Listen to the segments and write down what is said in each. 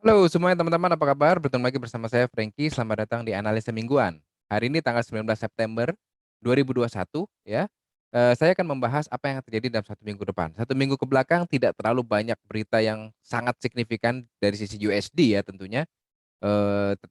Halo semuanya teman-teman, apa kabar? Bertemu lagi bersama saya Frankie. Selamat datang di Analisa Mingguan. Hari ini tanggal 19 September 2021 ya. Saya akan membahas apa yang terjadi dalam satu minggu depan. Satu minggu ke belakang tidak terlalu banyak berita yang sangat signifikan dari sisi USD ya tentunya.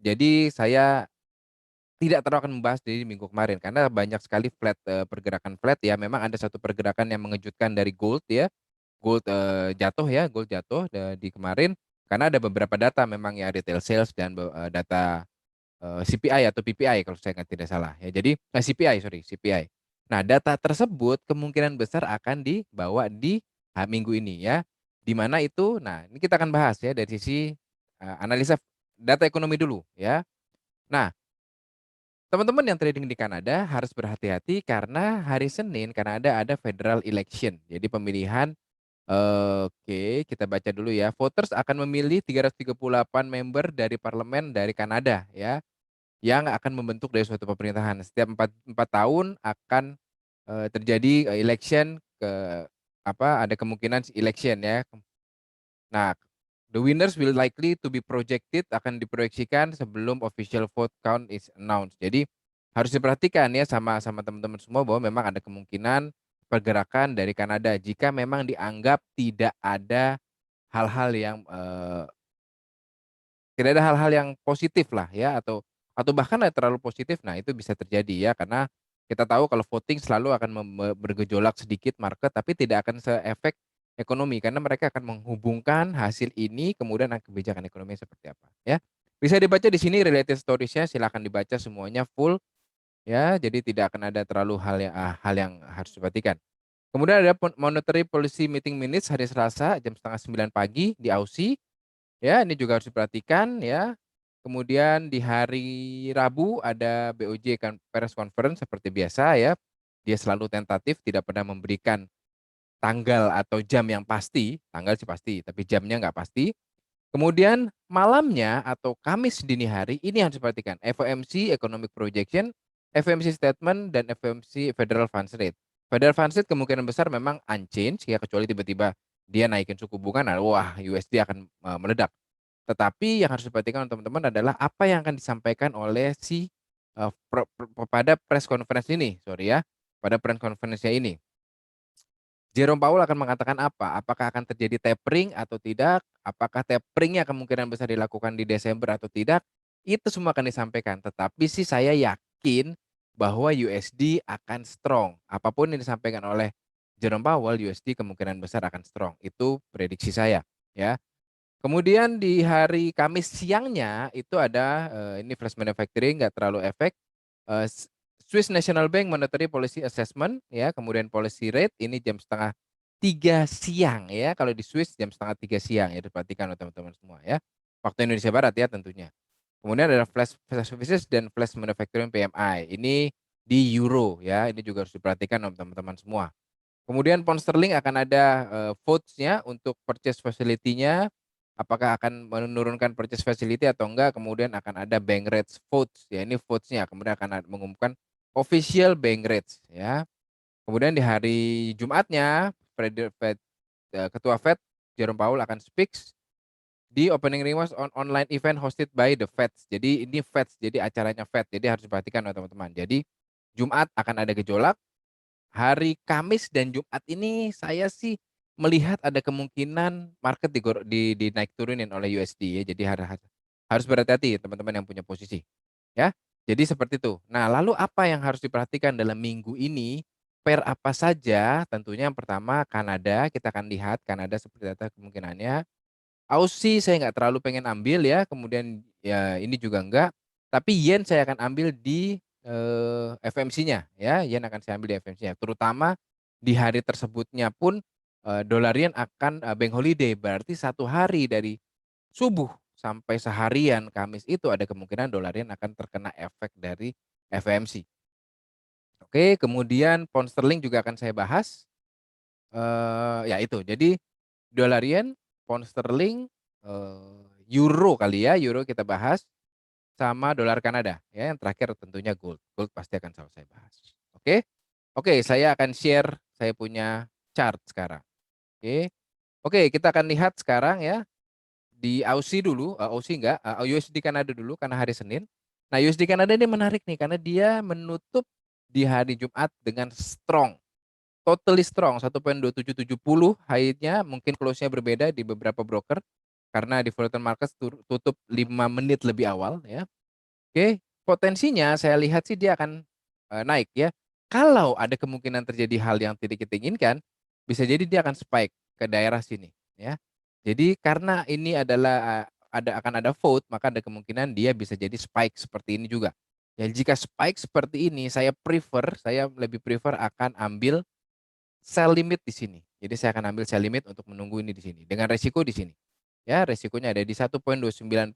Jadi saya tidak terlalu akan membahas dari minggu kemarin karena banyak sekali pergerakan flat ya. Memang ada satu pergerakan yang mengejutkan dari gold ya. Gold jatuh di kemarin karena ada beberapa data memang ya retail sales dan data CPI atau PPI kalau saya nggak tidak salah ya. Jadi CPI sorry CPI. Nah data tersebut kemungkinan besar akan dibawa di minggu ini ya. Di mana itu? Nah ini kita akan bahas ya dari sisi analisa data ekonomi dulu ya. Nah teman-teman yang trading di Kanada harus berhati-hati karena hari Senin Kanada ada federal election. Jadi pemilihan. Oke, kita baca dulu ya. Voters akan memilih 338 member dari parlemen dari Kanada ya, yang akan membentuk dari suatu pemerintahan. Setiap empat tahun akan terjadi election ada kemungkinan election ya. Nah, the winners will likely to be projected akan diproyeksikan sebelum official vote count is announced. Jadi harus diperhatikan ya sama teman-teman semua bahwa memang ada kemungkinan pergerakan dari Kanada jika memang dianggap hal-hal yang tidak ada hal-hal yang positif lah ya atau bahkan terlalu positif. Nah, itu bisa terjadi ya karena kita tahu kalau voting selalu akan bergejolak sedikit market tapi tidak akan seefek ekonomi karena mereka akan menghubungkan hasil ini kemudian kebijakan ekonomi seperti apa ya. Bisa dibaca di sini related stories-nya, silakan dibaca semuanya full ya. Jadi tidak akan ada terlalu hal yang harus diperhatikan. Kemudian ada monetary policy meeting minutes hari Selasa jam setengah 9 pagi di Aussie. Ya, ini juga harus diperhatikan ya. Kemudian di hari Rabu ada BOJ kan press conference seperti biasa ya. Dia selalu tentatif, tidak pernah memberikan tanggal atau jam yang pasti. Tanggal sih pasti, tapi jamnya nggak pasti. Kemudian malamnya atau Kamis dini hari ini harus diperhatikan FOMC Economic Projection, FOMC Statement, dan FOMC Federal Funds Rate. Federal Funds Rate kemungkinan besar memang unchanged ya kecuali tiba-tiba dia naikin suku bunga, nah wah USD akan meledak. Tetapi yang harus diperhatikan teman-teman adalah apa yang akan disampaikan oleh pada press conference ini, sorry ya, pada press conference-nya ini. Jerome Powell akan mengatakan apa? Apakah akan terjadi tapering atau tidak? Apakah taperingnya kemungkinan besar dilakukan di Desember atau tidak? Itu semua akan disampaikan. Tetapi sih saya yakin bahwa USD akan strong. Apapun yang disampaikan oleh Jerome Powell, USD kemungkinan besar akan strong. Itu prediksi saya, ya. Kemudian di hari Kamis siangnya itu ada ini flash manufacturing nggak terlalu efek. Swiss National Bank Monetary Policy Assessment ya, kemudian policy rate ini jam setengah 3 siang ya. Kalau di Swiss jam setengah 3 siang ya, diperhatikan oleh teman-teman semua ya. Waktu Indonesia Barat ya tentunya. Kemudian ada flash services dan flash manufacturing PMI. Ini di euro ya. Ini juga harus diperhatikan oleh teman-teman semua. Kemudian pound sterling akan ada votes-nya untuk purchase facility-nya, apakah akan menurunkan purchase facility atau enggak, kemudian akan ada bank rates votes, ya ini votes-nya, kemudian akan mengumumkan official bank rates, ya. Kemudian di hari Jumatnya, Ketua Fed, Jerome Powell akan speaks di opening remarks on online event hosted by the Fed. Jadi ini Fed, jadi acaranya Fed, jadi harus diperhatikan oleh teman-teman. Jadi Jumat akan ada gejolak, hari Kamis dan Jumat ini saya sih melihat ada kemungkinan market naik turunin oleh USD ya. Jadi harus berhati-hati teman-teman yang punya posisi ya. Jadi seperti itu. Nah, lalu apa yang harus diperhatikan dalam minggu ini? Pair apa saja? Tentunya yang pertama Kanada, kita akan lihat Kanada seperti apa kemungkinannya. Aussie saya nggak terlalu pengen ambil ya, kemudian ya ini juga enggak. Tapi yen saya akan ambil di FMC-nya ya, yen akan saya ambil di FMC-nya. Terutama di hari tersebutnya pun dolar yen akan bank holiday, berarti satu hari dari subuh sampai seharian Kamis itu ada kemungkinan dolar yen akan terkena efek dari FMC. Oke, kemudian pound sterling juga akan saya bahas. Ya itu, jadi dolar yen, pound sterling, euro kali ya, euro kita bahas, sama dolar Kanada ya, yang terakhir tentunya gold. Gold pasti akan selalu saya bahas. Oke? Oke, saya akan share saya punya chart sekarang. Oke. Oke, kita akan lihat sekarang ya, di Aussie dulu, Aussie enggak, USD Kanada dulu karena hari Senin. Nah, USD Kanada ini menarik nih karena dia menutup di hari Jumat dengan strong, totally strong 1.2770 high-nya, mungkin close-nya berbeda di beberapa broker karena di volatile markets tutup 5 menit lebih awal ya. Oke, potensinya saya lihat sih dia akan, naik ya. Kalau ada kemungkinan terjadi hal yang tidak kita inginkan, bisa jadi dia akan spike ke daerah sini ya. Jadi karena ini adalah, akan ada vote, maka ada kemungkinan dia bisa jadi spike seperti ini juga. Ya jika spike seperti ini saya lebih prefer akan ambil sell limit di sini. Jadi saya akan ambil sell limit untuk menunggu ini di sini, dengan resiko di sini. Ya, resikonya ada di 1.2947,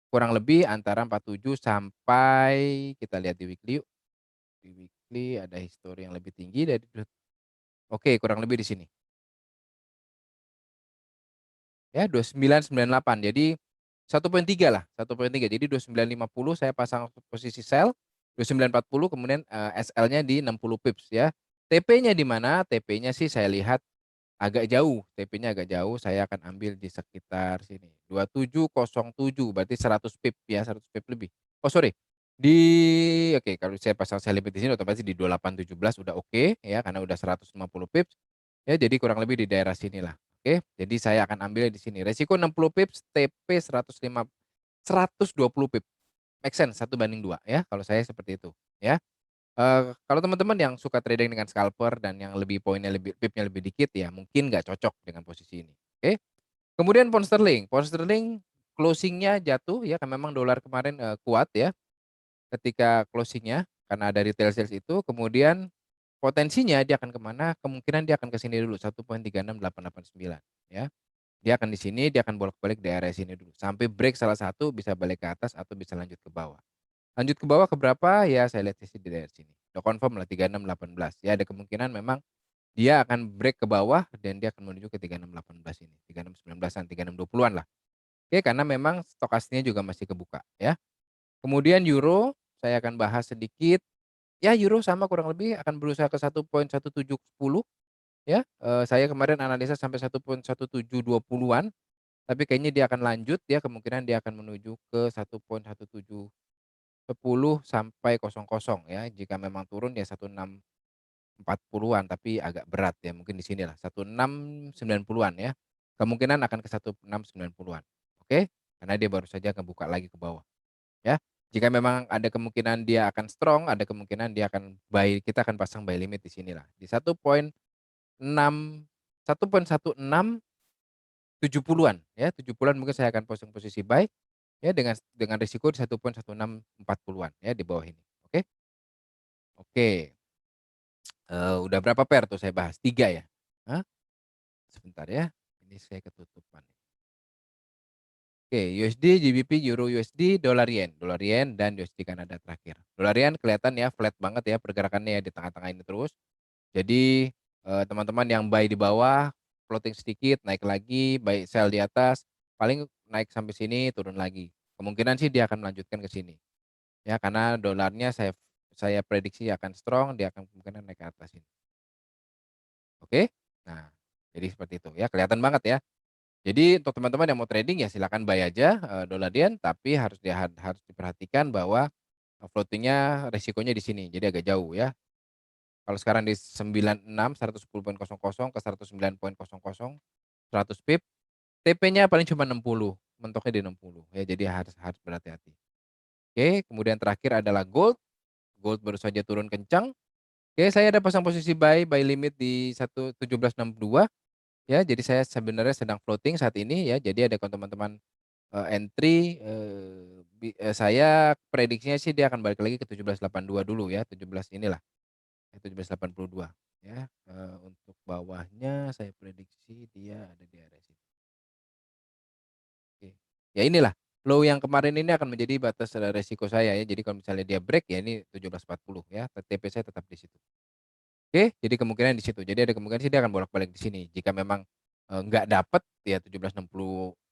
kurang lebih antara 47 sampai kita lihat di weekly yuk. Di weekly ada histori yang lebih tinggi dari oke, kurang lebih di sini. Ya, 2998. Jadi 1.3 lah, 1.3. Jadi 2950 saya pasang posisi sell, 2940 kemudian, SL-nya di 60 pips ya. TP-nya di mana? TP-nya sih saya lihat agak jauh, TP-nya agak jauh, saya akan ambil di sekitar sini, 2707 berarti 100 pip ya, 100 pip lebih. Oh sorry, oke kalau saya pasang sell limit di sini otomatis di 2817 udah oke ya, karena udah 150 pips, ya jadi kurang lebih di daerah sinilah, oke. Jadi saya akan ambil di sini, resiko 60 pips, TP 120 pip, make sense 1/2 ya, kalau saya seperti itu, ya. Kalau teman-teman yang suka trading dengan scalper dan yang lebih poinnya pipnya lebih dikit ya mungkin nggak cocok dengan posisi ini, oke. Kemudian pound sterling closing-nya jatuh ya kan memang dolar kemarin, kuat ya ketika closing-nya karena ada retail sales itu, kemudian potensinya dia akan kemana? Kemungkinan dia akan ke sini dulu 1.36889 ya. Dia akan di sini, dia akan bolak-balik di area sini dulu sampai break salah satu bisa balik ke atas atau bisa lanjut ke bawah. Lanjut ke bawah ke berapa? Ya saya lihat sih di daerah sini. Udah confirm lah 3618 ya ada kemungkinan memang dia akan break ke bawah dan dia akan menuju ke 3618 ini, 3619-an, 3620-an lah. Oke, karena memang stokastiknya juga masih kebuka ya. Kemudian euro, saya akan bahas sedikit. Ya euro sama kurang lebih akan berusaha ke 1.1710 ya. Saya kemarin analisa sampai 1.1720-an, tapi kayaknya dia akan lanjut ya, kemungkinan dia akan menuju ke 1.1710 sampai 00 ya. Jika memang turun ya 1640-an tapi agak berat ya, mungkin di sinilah 1690-an ya. Kemungkinan akan ke 1690-an. Oke, karena dia baru saja ngebuka lagi ke bawah ya. Jika memang ada kemungkinan dia akan strong, ada kemungkinan dia akan kita akan pasang buy limit di sinilah, di 1.70-an ya, 70-an mungkin saya akan pasang posisi buy ya dengan risiko di 1.1640-an ya di bawah ini. Oke? Oke, udah berapa pair tuh saya bahas? 3 ya? Hah? Sebentar ya, ini saya ketutupan. Oke, USD, GBP, Euro USD, dolar yen, dan USD Kanada terakhir. Dolar yen kelihatan ya flat banget ya pergerakannya ya di tengah-tengah ini terus. Jadi, teman-teman yang buy di bawah, floating sedikit, naik lagi, buy sell di atas, paling naik sampai sini, turun lagi. Kemungkinan sih dia akan melanjutkan ke sini. Ya, karena dolarnya saya prediksi akan strong, dia akan kemungkinan naik ke atas ini. Oke? Nah, jadi seperti itu ya, kelihatan banget ya. Jadi untuk teman-teman yang mau trading ya silakan buy aja, dolar yen, tapi harus diperhatikan bahwa, floating-nya resikonya di sini, jadi agak jauh ya. Kalau sekarang di 96, 110.00 ke 109.00, 100 pip, TP-nya paling cuma 60, mentoknya di 60 ya, jadi harus harus berhati-hati. Oke, kemudian terakhir adalah gold, gold baru saja turun kencang. Oke, saya ada pasang posisi buy limit di 1.1762 ya, jadi saya sebenarnya sedang floating saat ini ya, jadi ada teman-teman entry, saya prediksinya sih dia akan balik lagi ke 1782 dulu ya, 17 inilah, 1782 ya, untuk bawahnya saya prediksi dia ada di area situ. Oke. Ya inilah, low yang kemarin ini akan menjadi batas, resiko saya ya, jadi kalau misalnya dia break ya ini 1740 ya, TP saya tetap di situ. Oke, jadi kemungkinan di situ. Jadi ada kemungkinan sih dia akan bolak-balik di sini. Jika memang, nggak dapet ya 1760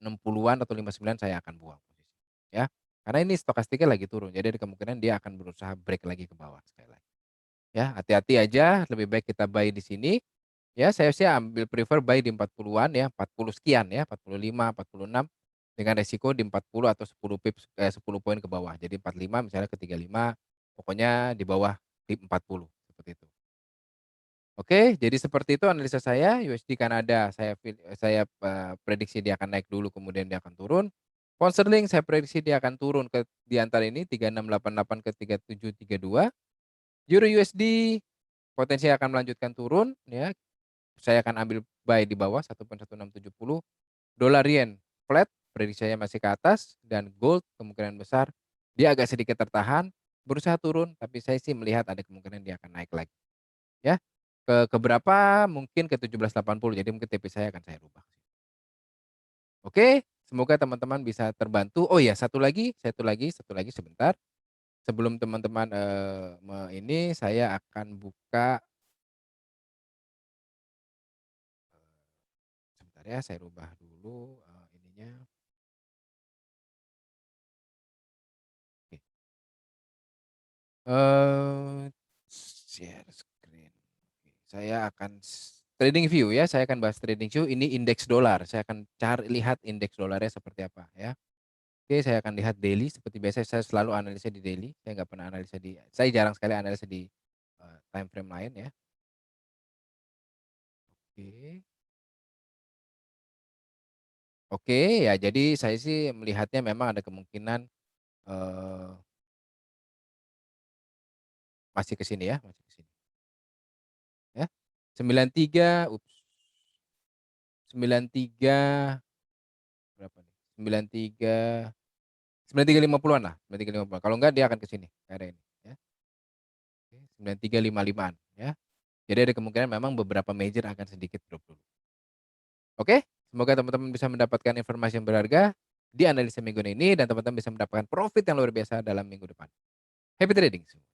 60-an atau 59 saya akan buang posisi, ya. Karena ini stokastiknya lagi turun, jadi ada kemungkinan dia akan berusaha break lagi ke bawah sekali lagi. Ya, hati-hati aja, lebih baik kita buy di sini, Ya saya sih ambil prefer buy di 40-an ya, 40 sekian ya, 45, 46 dengan resiko di 40 atau 10 pips 10 poin ke bawah. Jadi 45 misalnya ke 35, pokoknya di bawah di 40, seperti itu. Oke, jadi seperti itu analisa saya, USD Kanada prediksi dia akan naik dulu kemudian dia akan turun. Pound sterling saya prediksi dia akan turun ke di antara ini 3688 ke 3732. Euro USD potensi akan melanjutkan turun ya, saya akan ambil buy di bawah 1.1670. Dolar yen flat, prediksi saya masih ke atas, dan gold kemungkinan besar dia agak sedikit tertahan, berusaha turun, tapi saya sih melihat ada kemungkinan dia akan naik lagi ya. Ke berapa? Mungkin ke 1780, jadi mungkin TP saya akan saya rubah. Oke, semoga teman-teman bisa terbantu. Oh ya, satu lagi sebentar. Sebelum teman-teman, ini saya akan buka, sebentar ya, saya rubah dulu, ininya. Oke, share screen. Oke, saya akan trading view ya, saya akan bahas trading view, ini indeks dolar, saya akan lihat indeks dolarnya seperti apa ya. Oke, saya akan lihat daily seperti biasa saya selalu analisa di daily, saya nggak pernah analisa saya jarang sekali analisa di, time frame lain ya. Oke. Oke, ya jadi saya sih melihatnya memang ada kemungkinan, eee, masih ke sini ya, masih ke sini ya. 93, 93 berapa nih, 93, 93.50-an lah, 93.50-an, kalau enggak dia akan ke sini, ke area ini ya. Oke, 93.55-an ya. Jadi ada kemungkinan memang beberapa major akan sedikit drop dulu. Oke, semoga teman-teman bisa mendapatkan informasi yang berharga di analisa minggu ini dan teman-teman bisa mendapatkan profit yang luar biasa dalam minggu depan. Happy trading semua.